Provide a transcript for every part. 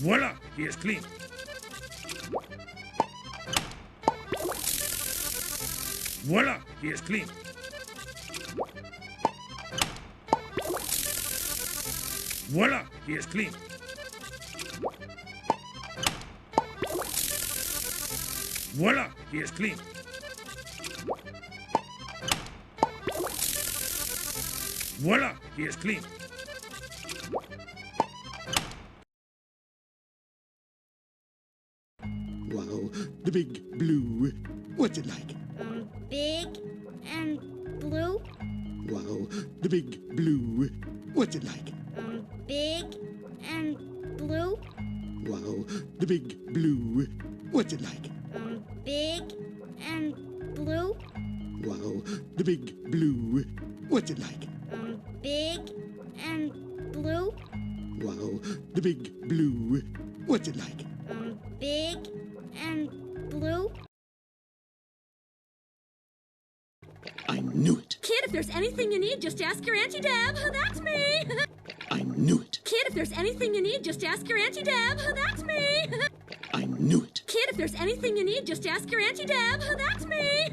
Voila, he is clean. Voila, he is clean. Voila, he is clean. Voila, he is clean. Voila, he is clean. Wow, the big blue. What's it like? Big and blue. Wow, the big blue. What's it like? Big and blue. Wow, the big blue. What's it like? Big and blue. Wow, the big blue. What's it like? Big and blue. Wow, the big blue. What's it like? Big and blue. I knew it. Kid, if there's anything you need, just ask your Auntie Deb. That's me. I knew it. Kid, if there's anything you need, just ask your Auntie Deb. That's me. I knew it. Kid, if there's anything you need, just ask your Auntie Deb. That's me.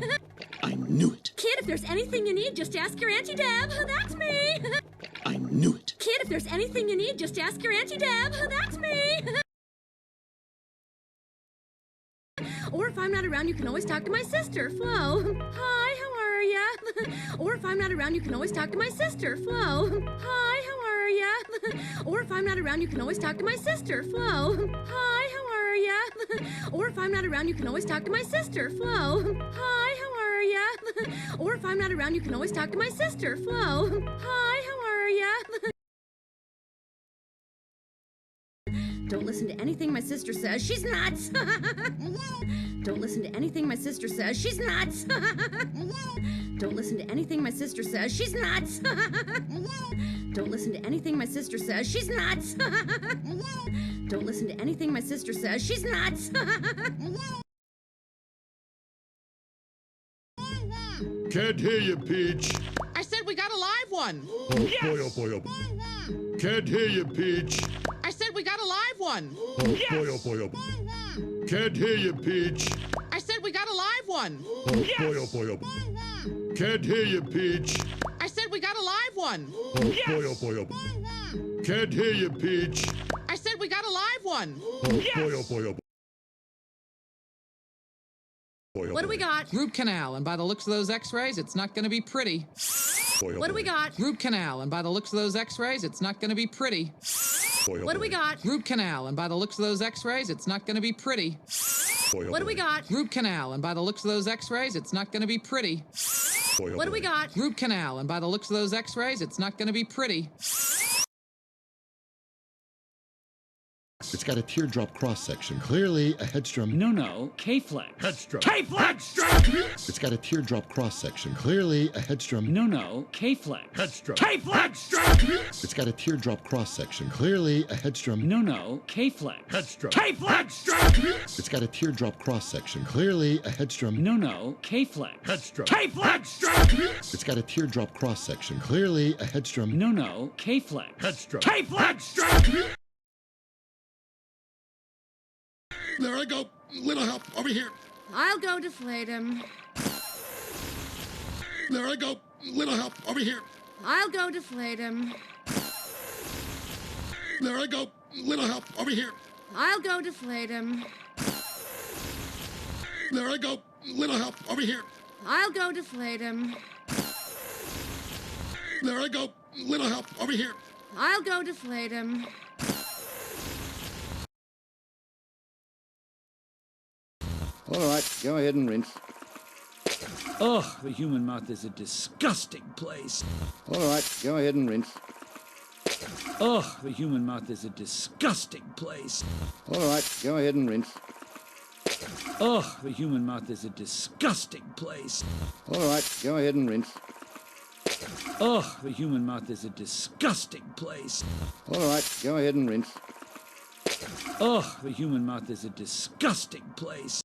I knew it. Kid, if there's anything you need, just ask your Auntie Deb. That's me. I knew it. Kid, if there's anything you need, just ask your Auntie Deb. That's me. Or if I'm not around, you can always talk to my sister, Flo. Hi, how are ya? Or if I'm not around, you can always talk to my sister, Flo. Hi, how are ya? Or if I'm not around, you can always talk to my sister, Flo. Hi, how are ya? Or if I'm not around, you can always talk to my sister, Flo. Hi, how are ya? Or if I'm not around, you can always talk to my sister, Flo. Hi, how are ya? Don't listen to anything my sister says. She's nuts. Don't listen to anything my sister says. She's nuts. Don't listen to anything my sister says. She's nuts. Don't listen to anything my sister says. She's nuts. Don't listen to anything my sister says. She's nuts. Can't hear you, Peach. I said we got a live one. Oh boy, oh boy, oh boy. Can't hear you, Peach. I said we got a live one. Oh boy, oh boy, oh boy. Can't hear you, Peach. I said we got a live one. Oh boy, oh boy, oh boy. Can't hear you, Peach. I said we got a live one. Oh boy, oh boy, oh boy. Can't hear you, Peach. I said we got a live one. Oh boy, oh boy, oh boy. What do we got? Root canal, and by the looks of those x-rays, it's not going to be pretty. What do we got? Root canal, and by the looks of those x-rays, it's not going to be pretty. What do we got? Root canal, and by the looks of those x-rays, it's not going to be pretty. What do we got? Root canal, and by the looks of those x-rays, it's not going to be pretty. What do we got? Root canal, and by the looks of those x-rays, it's not going to be pretty. It's got a teardrop cross-section. Clearly a headstrom. No, K-flex. Headstrom. K-flex! It's got a teardrop cross-section. Clearly a headstrom. No, K-flex. Headstrom. K-flex! It's got a teardrop cross-section. Clearly a headstrom. No, K-flex. Headstrom. K-flex! It's got a teardrop cross-section. Clearly a headstrom. No, K-flex. Headstrom. K-flex! It's got a teardrop cross-section. Clearly a headstrom. No, K-flex. Headstrom. K-flex! There I go. Little help. Over here. I'll go deflate him. There I go. Little help. Over here. I'll go deflate him. There I go. Little help. Over here. I'll go deflate him. There I go. Little help. Over here. I'll go deflate him. There I go. Little help. Over here. I'll go deflate him. All right, go ahead and rinse. Ugh, the human mouth is a disgusting place. All right, go ahead and rinse. Ugh, the human mouth is a disgusting place. All right, go ahead and rinse. Ugh, the human mouth is a disgusting place. All right, go ahead and rinse. Ugh, the human mouth is a disgusting place. All right, go ahead and rinse. Ugh, the human mouth is a disgusting place.